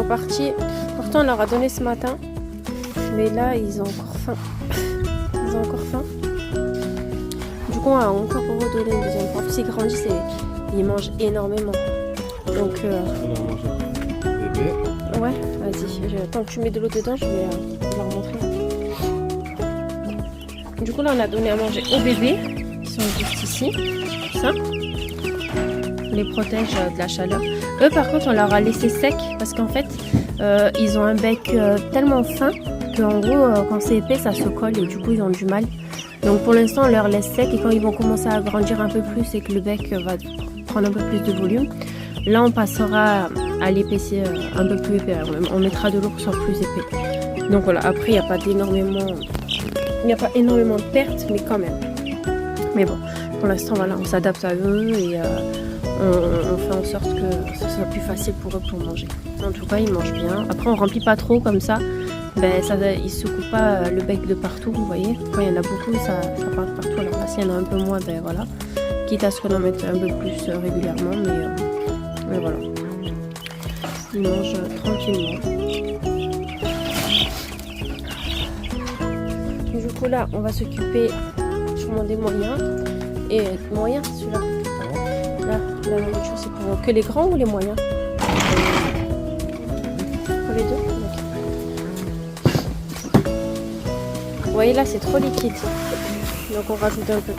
partis. Pourtant, on leur a donné ce matin. Mais là, ils ont encore faim. Ils ont encore faim. Du coup, on va encore redonner une deuxième fois. S'ils grandissent, ils mangent énormément. Donc, On a mangé bébé. ouais, vas-y. Tant que tu mets de l'eau dedans, je vais leur montrer. Du coup, là, on a donné à manger aux bébés, qui sont juste ici. Ça. On les protège de la chaleur. Eux, par contre, on leur a laissé sec parce qu'en fait, ils ont un bec tellement fin qu'en gros, quand c'est épais, ça se colle et du coup, ils ont du mal. Donc, pour l'instant, on leur laisse sec et quand ils vont commencer à grandir un peu plus et que le bec va prendre un peu plus de volume, là, on passera à l'épaissir un peu plus épais. On mettra de l'eau pour que ce soit plus épais. Donc voilà, après, il n'y a pas énormément de pertes, mais quand même. Mais bon, pour l'instant, voilà, on s'adapte à eux et on fait en sorte que ce soit plus facile pour eux pour manger. En tout cas, ils mangent bien. Après, on remplit pas trop comme ça. Ben, ils se coupent pas le bec de partout, vous voyez. Quand il y en a beaucoup, ça part de partout. Alors là, s'il y en a un peu moins, ben voilà. Quitte à ce qu'on en mette un peu plus régulièrement, mais voilà. Ils mangent tranquillement. Du coup, là, on va s'occuper sûrement des moyens. Et moyens, celui-là. Là, la nourriture, c'est pour que les grands ou les moyens? Pour les deux? Vous voyez, là, c'est trop liquide. Donc, on rajoute un peu.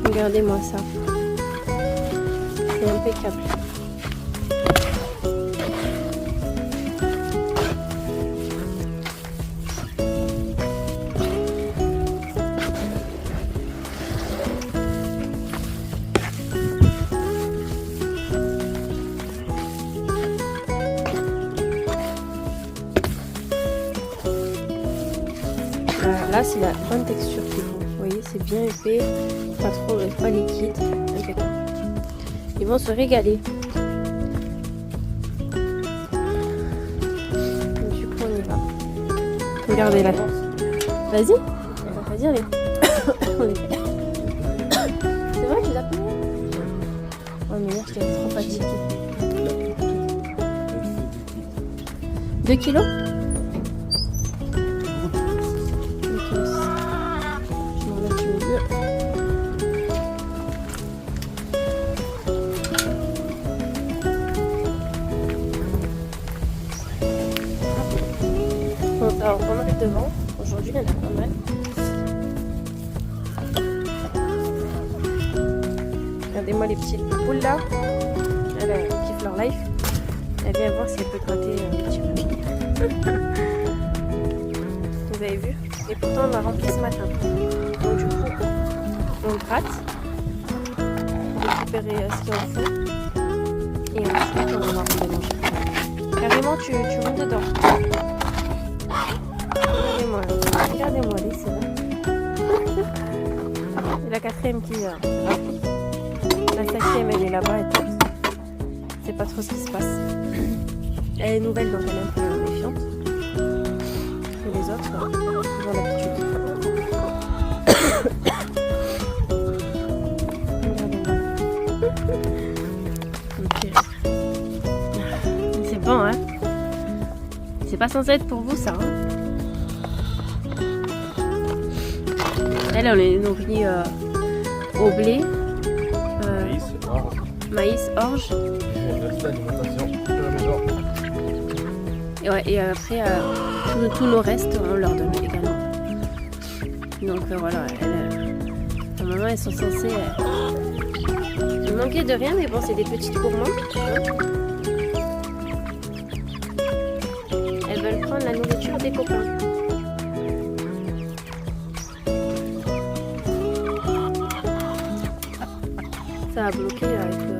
Regardez-moi ça. C'est impeccable. Là, c'est la bonne texture qu'il faut. Vous voyez, c'est bien épais, pas liquide. Impeccable. Ils vont se régaler. Du coup, on y va. Regardez là. Vas-y. Vas-y, allez. C'est vrai, tu l'as pris? Oh, mais là, j'étais trop fatiguée. 2 kilos? Alors, on va mettre devant. Aujourd'hui, il y en a pas mal. Regardez-moi les petites poules là. Elles kiffent leur life. Elle vient voir si elle peut gratter un petit peu. Vous avez vu? Et pourtant, on a rempli ce matin. Donc, du coup, on gratte. Pour récupérer ce qu'il y a au fond. Et ensuite, on va rendre manger. Carrément, tu montes dedans. Regardez-moi, laissez-la. C'est la quatrième qui vient. La cinquième, elle est là-bas. Elle sait pas trop ce qui se passe. Elle est nouvelle, donc elle est un peu méfiante. Et les autres, ils ont l'habitude. Regardez-moi. C'est bon, hein? C'est pas censé être pour vous, ça, hein? Là, on les nourrit au blé, maïs, orge. Et après, tous nos restes, on leur donne également. Donc voilà, normalement, elles sont censées manquer de rien, mais bon, c'est des petites gourmandes. Elles veulent prendre la nourriture des copains. Ça a bloqué avec le...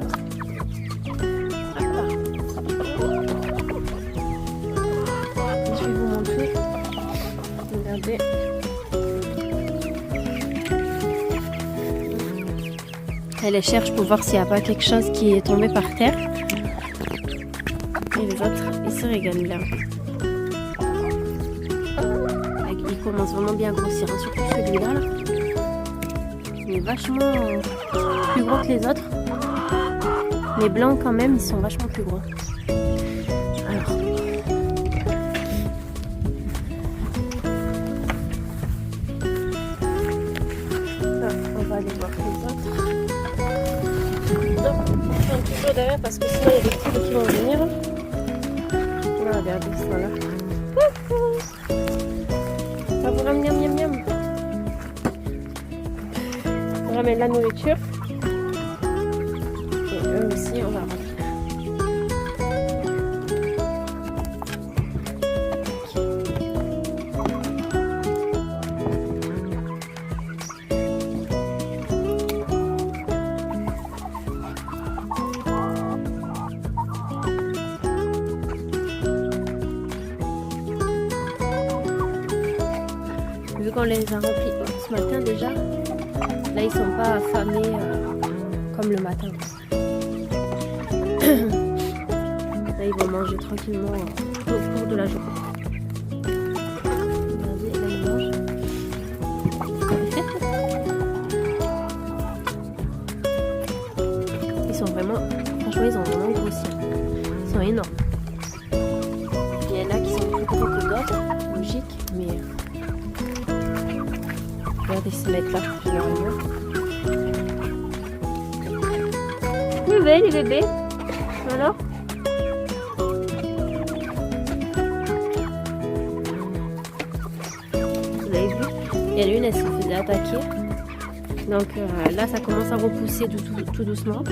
Je vais vous montrer. Regardez. Elle les cherche pour voir s'il n'y a pas quelque chose qui est tombé par terre. Et les autres, ils se régalent là. Il commence vraiment bien à grossir, hein, surtout celui-là. Là. Il est vachement plus gros que les autres. Les blancs quand même, ils sont vachement plus gros. Alors. On va aller voir les autres. Non, je suis toujours derrière parce que sinon il y a des petits qui vont venir. On va regarder ça là. Ça vous ramène miam miam miam. On ramène la nourriture. Et eux aussi, on va remplir. Vu qu'on les a remplis ce matin déjà, là ils sont pas affamés comme le matin. Là ils vont manger tranquillement au cours de la journée. Regardez, là ils mangent. Ils sont vraiment, franchement ils ont vraiment grossi. Ils sont énormes. Il y en a qui sont plus gros que d'autres, logique, mais regardez ce mec-là, généralement. Les bébés. Alors vous avez vu, il y a l'une, elle se faisait attaquer. Donc là, ça commence à repousser tout doucement.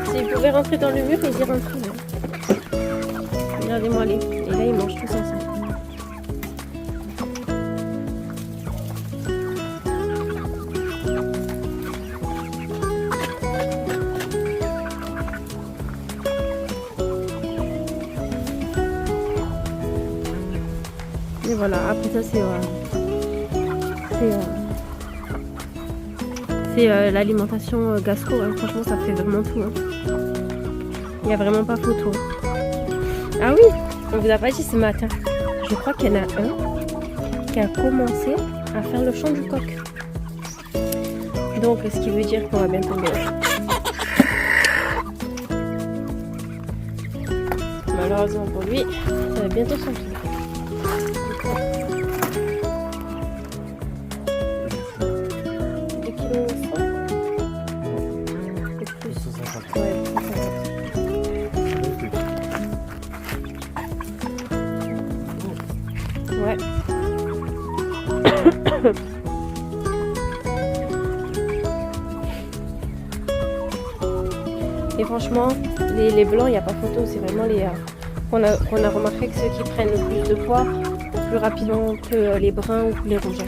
S'ils pouvaient rentrer dans le mur, ils y rentreraient. Regardez-moi les. Et là, ils mangent tous ensemble. Et voilà, après ça c'est l'alimentation gastro, hein. Franchement ça fait vraiment tout. Hein. Il n'y a vraiment pas photo. Ah oui, on vous a pas dit ce matin. Je crois qu'il y en a un qui a commencé à faire le chant du coq. Donc ce qui veut dire qu'on va bien tomber là. Malheureusement pour lui, ça va bientôt son tour. 2 kg 100 et plus. Ouais, 150. Ouais. Et franchement, les blancs, il n'y a pas photo, c'est vraiment les... qu'on a remarqué que ceux qui prennent le plus de poids, plus rapidement que les bruns ou que les rouges.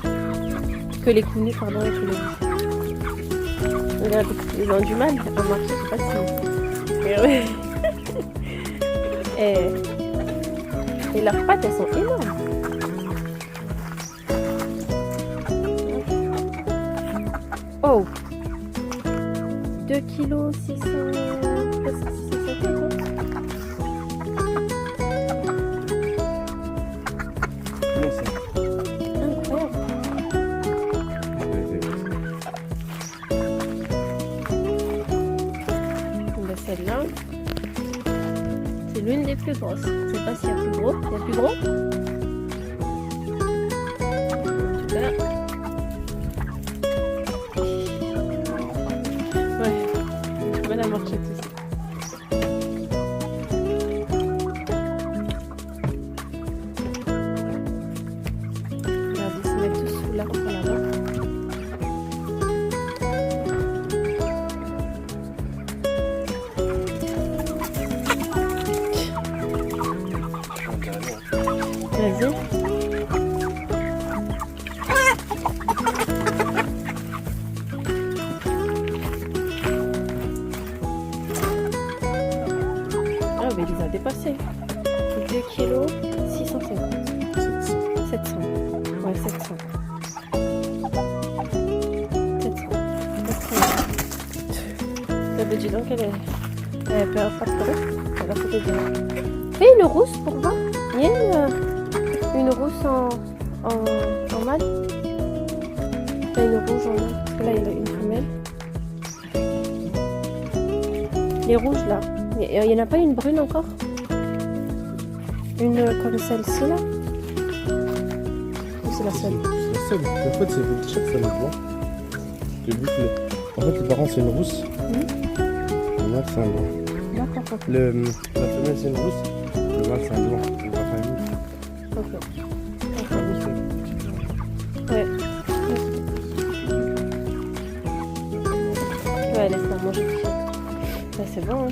Que les coulés, pardon, et que les rouges. Regarde, ils ont du mal à marcher, je sais pas si... et leurs pattes, elles sont énormes. Oh, 2 kg 600... Celle-là, c'est l'une des plus grosses. Je ne sais pas s'il y a plus gros. Il y a plus gros. En tout cas, ouais, je vais la marcher tout ça. Regardez, se mettre tous sous l'arbre là-bas. Vas-y. Ah, mais il les a dépassés. C'est le kilo, 650. 700. 700. Ouais, 700. 700. Ça veut dire donc elle perd pas trop. Elle a fait des dinars. Fais une rousse pour voir. Il y a une rousse en mâle. Il y a une rouge en mâle. Là, il y a une femelle. Les rouges là. Il n'y en a pas une brune encore? Une comme celle-ci là? Ou c'est la seule? C'est la seule. En fait, c'est chaque famille blanc. Le buffle. En fait, les parents, c'est une rousse. Le mâle, c'est un blanc. D'accord. La femelle, c'est une rousse. Le mâle, c'est un blanc. C'est la famille. Ok. Ouais. Ouais, laisse-la manger. Là, c'est bon, hein.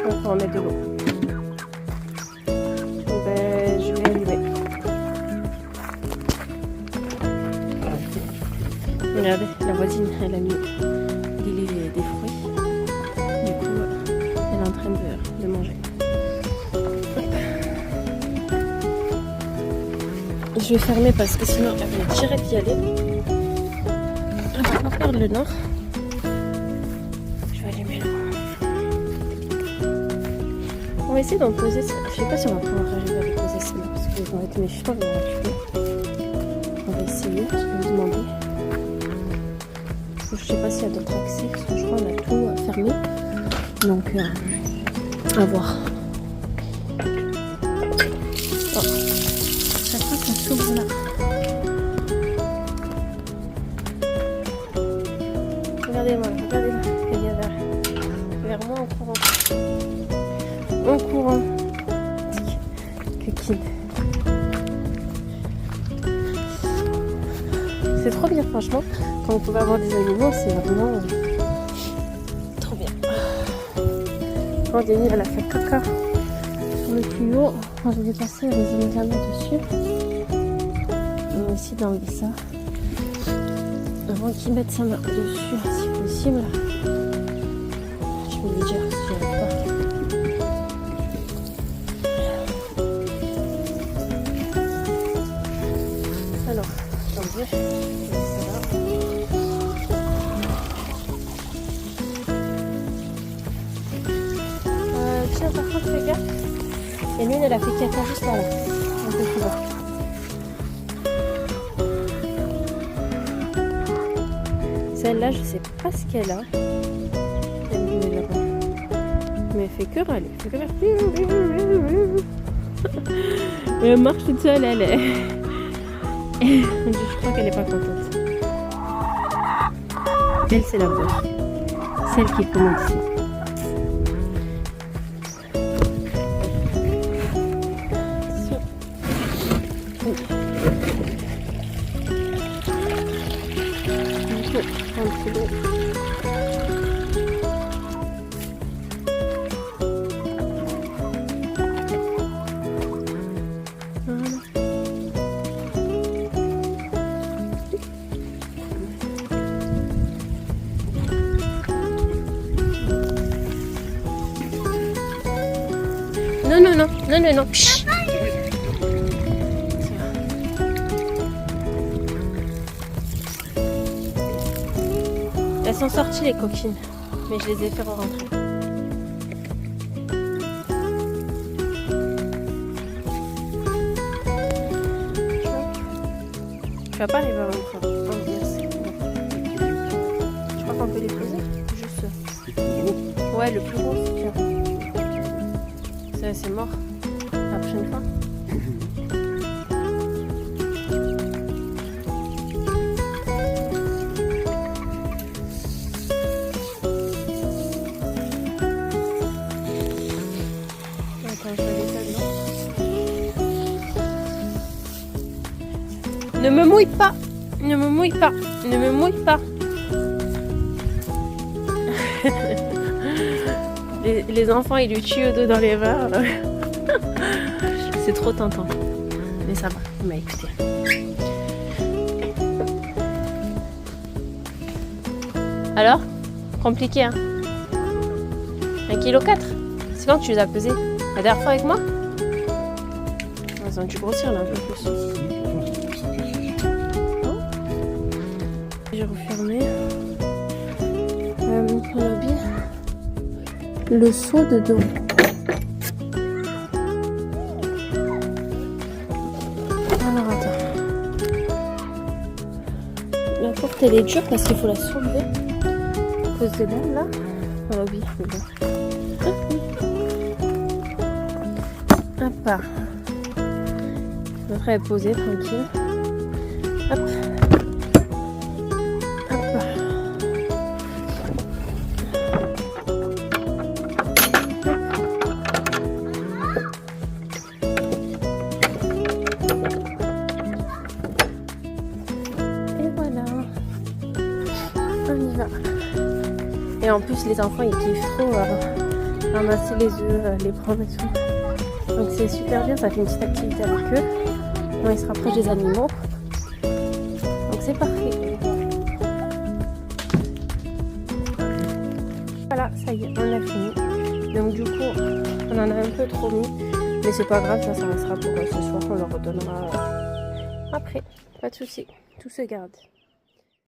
On va en mettre de l'eau. Ben, je vais allumer. Regardez, la voisine, elle a mis des fruits. Du coup, elle est en train de manger. Je vais fermer parce que sinon elle va direct y aller. On va pas perdre le nord. Je vais allumer l'eau. On va essayer d'en poser. Je sais pas si on va pouvoir arriver à les poser celle-là parce qu'ils vont être méchants, ils vont récupérer. On va essayer, je vais lui demander. Je sais pas s'il y a d'autres accès parce que je crois qu'on a tout fermé. Donc à voir. Oh. Chaque fois ça s'ouvre là. Regardez-moi, regardez là. Elle vient vers moi en courant. En courant. Coquine. C'est trop bien franchement. Quand on pouvait avoir des animaux, c'est vraiment trop bien. Quand Denis elle a fait caca sur le tuyau, quand je vais passer, elle les met jamais dessus. On va essayer d'enlever ça avant qu'il mette sa main dessus, si possible. Je vais lui dire si j'y arrive pas. Alors, attendez, je vais laisser là. Tiens, par contre, fais gaffe. Et l'une, elle a fait caca juste par là. Un peu plus bas. Celle-là, je sais pas ce qu'elle a. Elle est là-bas. Mais elle fait que râler. Elle fait que faire. Elle marche toute seule, elle est. Je crois qu'elle est pas contente. Elle, c'est la bonne. Celle qui commande ici. Non. Chut. Elles sont sorties les coquines, mais je les ai fait rentrer. Tu vas pas arriver à rentrer. Je crois qu'on peut les poser. Juste. Ouais, le plus gros, c'est mort. La prochaine fois. Attends, je vais laisser dedans. Ne me mouille pas. Ne me mouille pas. Ne me mouille pas. Les enfants, ils lui tuent au dos dans les verres. C'est trop tentant. Mais ça va, il m'a écouté. Alors, compliqué, hein? 1,4 kg, C'est quand tu les as pesés? La dernière fois avec moi? Ils ont dû grossir là un peu plus. J'ai refermé. On a bien le seau dedans. Alors attends. La porte elle est dure parce qu'il faut la soulever. À cause de l'aile là. Voilà, oui, c'est bon. Hop là. Après elle est posée tranquille. Hop. Hop là. Et voilà. On y va. Et en plus les enfants ils kiffent trop ramasser les œufs, les prendre et tout. Donc c'est super bien, ça fait une petite activité avec eux. Ils se rapprochent des animaux. Donc c'est parfait. Voilà, ça y est, on a fini. Donc du coup, on en a un peu trop mis. Mais c'est pas grave, ça restera pour ce soir. On le redonnera après. Pas de souci, tout se garde.